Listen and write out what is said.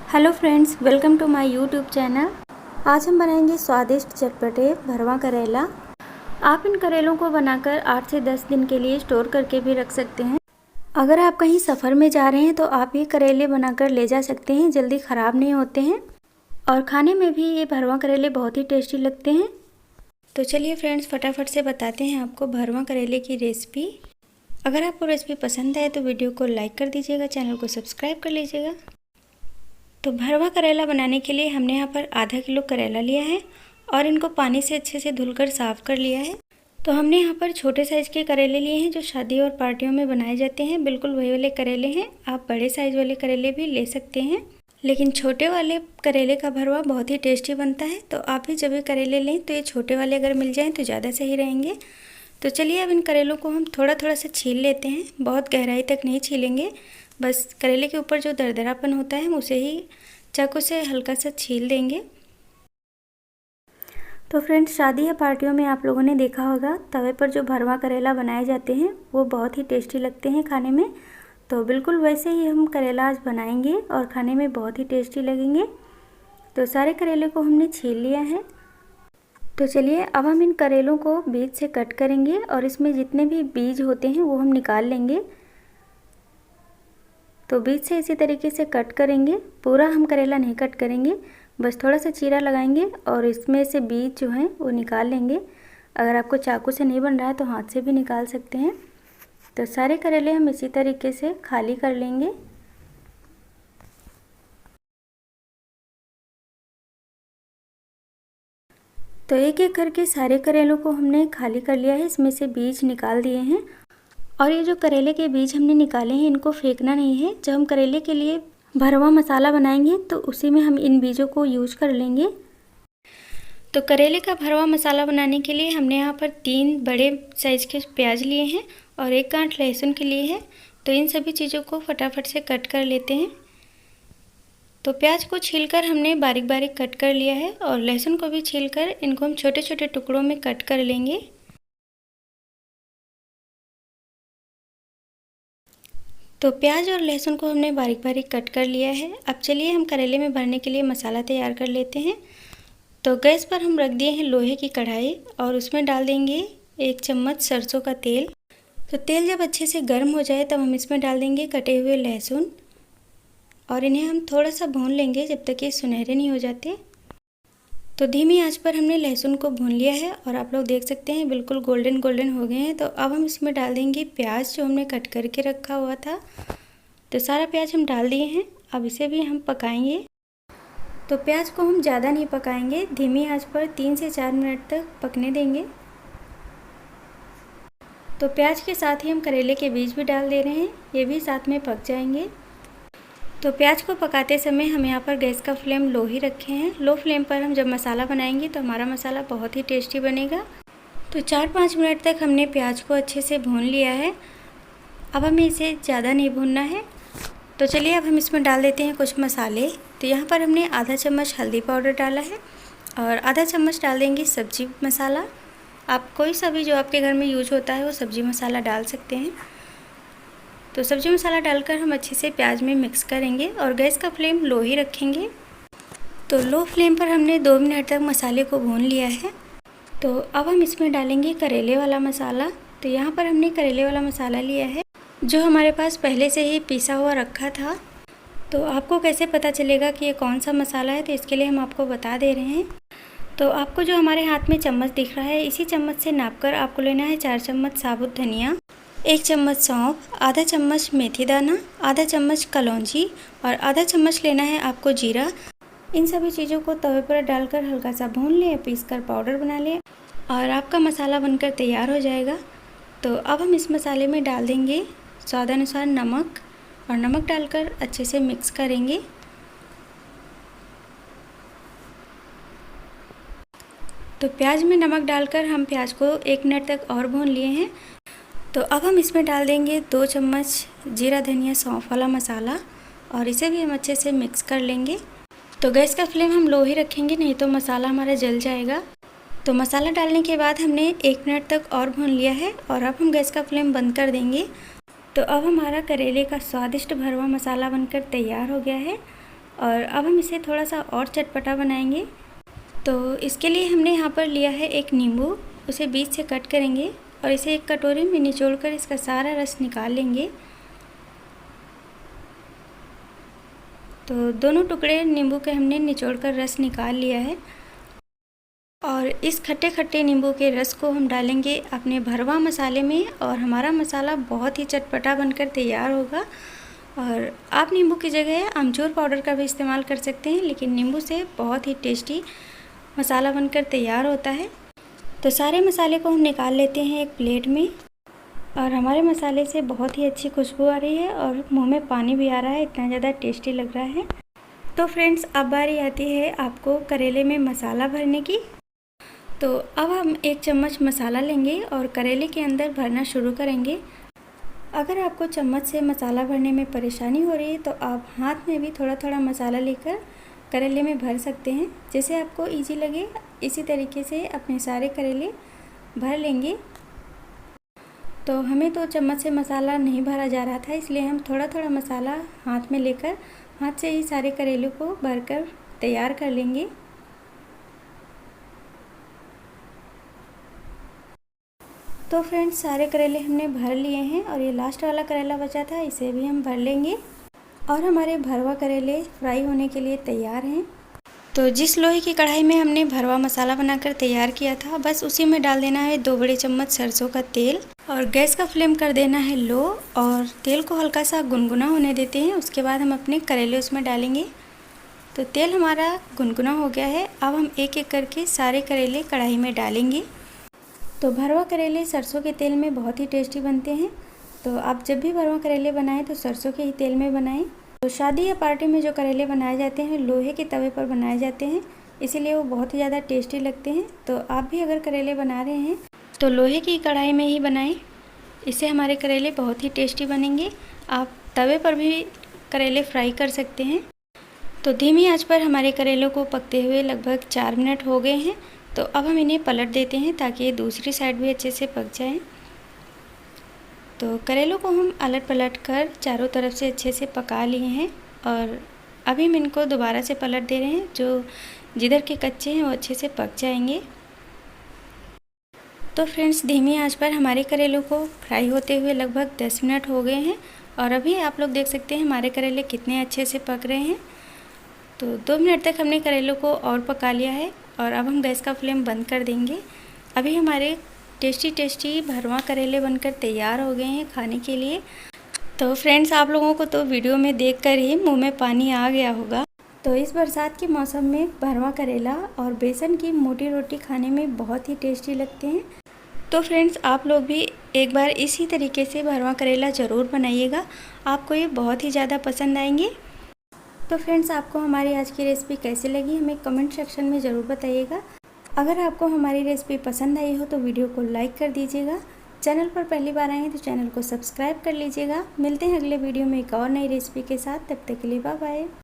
Hello friends, welcome to my YouTube channel. आज हम बनाएंगे स्वादिष्ट चटपटे भरवा करेला। आप इन करेलों को बनाकर 8 से 10 दिन के लिए स्टोर करके भी रख सकते हैं। अगर आप कहीं सफ़र में जा रहे हैं तो आप ये करेले बनाकर ले जा सकते हैं, जल्दी ख़राब नहीं होते हैं और खाने में भी ये भरवा करेले बहुत ही टेस्टी लगते हैं। तो चलिए फ्रेंड्स, फटाफट से बताते हैं आपको भरवा करेले की रेसिपी। अगर आपको रेसिपी पसंद आए तो वीडियो को लाइक कर दीजिएगा, चैनल को सब्सक्राइब कर लीजिएगा। तो भरवा करेला बनाने के लिए हमने यहाँ पर आधा किलो करेला लिया है और इनको पानी से अच्छे से धुलकर साफ़ कर लिया है। तो हमने यहाँ पर छोटे साइज़ के करेले लिए हैं जो शादी और पार्टियों में बनाए जाते हैं, बिल्कुल वही वाले करेले हैं। आप बड़े साइज़ वाले करेले भी ले सकते हैं, लेकिन छोटे वाले करेले का भरवा बहुत ही टेस्टी बनता है। तो आप भी जब भी करेले लें तो ये छोटे वाले अगर मिल जाएँ तो ज़्यादा सही रहेंगे। तो चलिए अब इन करेलों को हम थोड़ा थोड़ा सा छील लेते हैं, बहुत गहराई तक नहीं छीलेंगे, बस करेले के ऊपर जो दरदरापन होता है हम उसे ही चाकू से हल्का सा छील देंगे। तो फ्रेंड्स, शादी या पार्टियों में आप लोगों ने देखा होगा तवे पर जो भरवा करेला बनाए जाते हैं वो बहुत ही टेस्टी लगते हैं खाने में। तो बिल्कुल वैसे ही हम करेला आज बनाएंगे और खाने में बहुत ही टेस्टी लगेंगे। तो सारे करेले को हमने छील लिया है। तो चलिए अब हम इन करेलों को बीज से कट करेंगे और इसमें जितने भी बीज होते हैं वो हम निकाल लेंगे। तो बीज से इसी तरीके से कट करेंगे, पूरा हम करेला नहीं कट करेंगे, बस थोड़ा सा चीरा लगाएंगे और इसमें से बीज जो हैं वो निकाल लेंगे। अगर आपको चाकू से नहीं बन रहा है तो हाथ से भी निकाल सकते हैं। तो सारे करेले हम इसी तरीके से खाली कर लेंगे। तो एक एक करके सारे करेलों को हमने खाली कर लिया है, इसमें से बीज निकाल दिए हैं। और ये जो करेले के बीज हमने निकाले हैं इनको फेंकना नहीं है। जब हम करेले के लिए भरवा मसाला बनाएंगे तो उसी में हम इन बीजों को यूज कर लेंगे। तो करेले का भरवा मसाला बनाने के लिए हमने यहाँ पर 3 बड़े साइज़ के प्याज लिए हैं और 1 गांठ लहसुन के लिए है। तो इन सभी चीज़ों को फटाफट से कट कर लेते हैं। तो प्याज को छीलकर हमने बारीक बारीक कट कर लिया है और लहसुन को भी छीलकर इनको हम छोटे छोटे टुकड़ों में कट कर लेंगे। तो प्याज और लहसुन को हमने बारीक बारीक कट कर लिया है। अब चलिए हम करेले में भरने के लिए मसाला तैयार कर लेते हैं। तो गैस पर हम रख दिए हैं लोहे की कढ़ाई और उसमें डाल देंगे 1 चम्मच सरसों का तेल। तो तेल जब अच्छे से गर्म हो जाए तब हम इसमें डाल देंगे कटे हुए लहसुन और इन्हें हम थोड़ा सा भून लेंगे जब तक ये सुनहरे नहीं हो जाते। तो धीमी आंच पर हमने लहसुन को भून लिया है और आप लोग देख सकते हैं बिल्कुल गोल्डन गोल्डन हो गए हैं। तो अब हम इसमें डाल देंगे प्याज जो हमने कट करके रखा हुआ था। तो सारा प्याज हम डाल दिए हैं, अब इसे भी हम पकाएंगे। तो प्याज को हम ज़्यादा नहीं पकाएंगे, धीमी आंच पर 3 से 4 मिनट तक पकने देंगे। तो प्याज के साथ ही हम करेले के बीज भी डाल दे रहे हैं, ये भी साथ में पक जाएंगे। तो प्याज को पकाते समय हम यहाँ पर गैस का फ्लेम लो ही रखे हैं। लो फ्लेम पर हम जब मसाला बनाएंगे तो हमारा मसाला बहुत ही टेस्टी बनेगा। तो 4-5 मिनट तक हमने प्याज को अच्छे से भून लिया है। अब हमें इसे ज़्यादा नहीं भूनना है। तो चलिए अब हम इसमें डाल देते हैं कुछ मसाले। तो यहाँ पर हमने आधा चम्मच हल्दी पाउडर डाला है और आधा चम्मच डाल देंगे सब्जी मसाला। आप कोई सा भी जो आपके घर में यूज होता है वो सब्जी मसाला डाल सकते हैं। तो सब्जी मसाला डालकर हम अच्छे से प्याज में मिक्स करेंगे और गैस का फ्लेम लो ही रखेंगे। तो लो फ्लेम पर हमने 2 मिनट तक मसाले को भून लिया है। तो अब हम इसमें डालेंगे करेले वाला मसाला। तो यहाँ पर हमने करेले वाला मसाला लिया है जो हमारे पास पहले से ही पिसा हुआ रखा था। तो आपको कैसे पता चलेगा कि ये कौन सा मसाला है, तो इसके लिए हम आपको बता दे रहे हैं। तो आपको जो हमारे हाथ में चम्मच दिख रहा है इसी चम्मच से नापकर आपको लेना है 4 चम्मच साबुत धनिया, 1 चम्मच सौंफ, आधा चम्मच मेथी दाना, आधा चम्मच कलौंजी और आधा चम्मच लेना है आपको जीरा। इन सभी चीज़ों को तवे पर डालकर हल्का सा भून लें, पीसकर पाउडर बना लें और आपका मसाला बनकर तैयार हो जाएगा। तो अब हम इस मसाले में डाल देंगे स्वादानुसार नमक और नमक डालकर अच्छे से मिक्स करेंगे। तो प्याज में नमक डालकर हम प्याज को 1 मिनट तक और भून लिए हैं। तो अब हम इसमें डाल देंगे 2 चम्मच जीरा धनिया सौंफ वाला मसाला और इसे भी हम अच्छे से मिक्स कर लेंगे। तो गैस का फ्लेम हम लो ही रखेंगे, नहीं तो मसाला हमारा जल जाएगा। तो मसाला डालने के बाद हमने 1 मिनट तक और भून लिया है और अब हम गैस का फ्लेम बंद कर देंगे। तो अब हमारा करेले का स्वादिष्ट भरवा मसाला बनकर तैयार हो गया है और अब हम इसे थोड़ा सा और चटपटा बनाएंगे। तो इसके लिए हमने यहाँ पर लिया है एक नींबू, उसे बीच से कट करेंगे और इसे एक कटोरी में निचोड़कर इसका सारा रस निकाल लेंगे। तो दोनों टुकड़े नींबू के हमने निचोड़कर रस निकाल लिया है और इस खट्टे खट्टे नींबू के रस को हम डालेंगे अपने भरवा मसाले में और हमारा मसाला बहुत ही चटपटा बनकर तैयार होगा। और आप नींबू की जगह अमचूर पाउडर का भी इस्तेमाल कर सकते हैं, लेकिन नींबू से बहुत ही टेस्टी मसाला बनकर तैयार होता है। तो सारे मसाले को हम निकाल लेते हैं एक प्लेट में और हमारे मसाले से बहुत ही अच्छी खुशबू आ रही है और मुंह में पानी भी आ रहा है, इतना ज़्यादा टेस्टी लग रहा है। तो फ्रेंड्स, अब बारी आती है आपको करेले में मसाला भरने की। तो अब हम 1 चम्मच मसाला लेंगे और करेले के अंदर भरना शुरू करेंगे। अगर आपको चम्मच से मसाला भरने में परेशानी हो रही है तो आप हाथ में भी थोड़ा थोड़ा मसाला लेकर करेले में भर सकते हैं, जैसे आपको इजी लगे। इसी तरीके से अपने सारे करेले भर लेंगे। तो हमें तो चम्मच से मसाला नहीं भरा जा रहा था, इसलिए हम थोड़ा थोड़ा मसाला हाथ में लेकर हाथ से ही सारे करेले को भरकर तैयार कर लेंगे। तो फ्रेंड्स, सारे करेले हमने भर लिए हैं और ये लास्ट वाला करेला बचा था, इसे भी हम भर लेंगे। और हमारे भरवा करेले फ्राई होने के लिए तैयार हैं। तो जिस लोहे की कढ़ाई में हमने भरवा मसाला बनाकर तैयार किया था, बस उसी में डाल देना है 2 बड़े चम्मच सरसों का तेल और गैस का फ्लेम कर देना है लो और तेल को हल्का सा गुनगुना होने देते हैं। उसके बाद हम अपने करेले उसमें डालेंगे। तो तेल हमारा गुनगुना हो गया है। अब हम एक एक करके सारे करेले कढ़ाई में डालेंगे। तो भरवा करेले सरसों के तेल में बहुत ही टेस्टी बनते हैं। तो आप जब भी भरवा करेले बनाएं तो सरसों के ही तेल में बनाएं। तो शादी या पार्टी में जो करेले बनाए जाते हैं लोहे के तवे पर बनाए जाते हैं, इसीलिए वो बहुत ही ज़्यादा टेस्टी लगते हैं। तो आप भी अगर करेले बना रहे हैं तो लोहे की कढ़ाई में ही बनाएं, इससे हमारे करेले बहुत ही टेस्टी बनेंगे। आप तवे पर भी करेले फ्राई कर सकते हैं। तो धीमी आंच पर हमारे करेलों को पकते हुए लगभग 4 मिनट हो गए हैं। तो अब हम इन्हें पलट देते हैं ताकि ये दूसरी साइड भी अच्छे से पक जाएं। तो करेलों को हम अलट पलट कर चारों तरफ से अच्छे से पका लिए हैं और अभी हम इनको दोबारा से पलट दे रहे हैं, जो जिधर के कच्चे हैं वो अच्छे से पक जाएंगे। तो फ्रेंड्स, धीमी आंच पर हमारे करेलों को फ्राई होते हुए लगभग 10 मिनट हो गए हैं और अभी आप लोग देख सकते हैं हमारे करेले कितने अच्छे से पक रहे हैं। तो 2 मिनट तक हमने करेलों को और पका लिया है और अब हम गैस का फ्लेम बंद कर देंगे। अभी हमारे टेस्टी भरवा करेले बनकर तैयार हो गए हैं खाने के लिए। तो फ्रेंड्स, आप लोगों को तो वीडियो में देखकर ही मुंह में पानी आ गया होगा। तो इस बरसात के मौसम में भरवा करेला और बेसन की मोटी रोटी खाने में बहुत ही टेस्टी लगते हैं। तो फ्रेंड्स, आप लोग भी एक बार इसी तरीके से भरवा करेला ज़रूर बनाइएगा, आपको ये बहुत ही ज़्यादा पसंद आएंगे। तो फ्रेंड्स, आपको हमारी आज की रेसिपी कैसी लगी हमें कमेंट सेक्शन में ज़रूर बताइएगा। अगर आपको हमारी रेसिपी पसंद आई हो तो वीडियो को लाइक कर दीजिएगा। चैनल पर पहली बार आए हैं तो चैनल को सब्सक्राइब कर लीजिएगा। मिलते हैं अगले वीडियो में एक और नई रेसिपी के साथ। तब तक के लिए बाय बाय।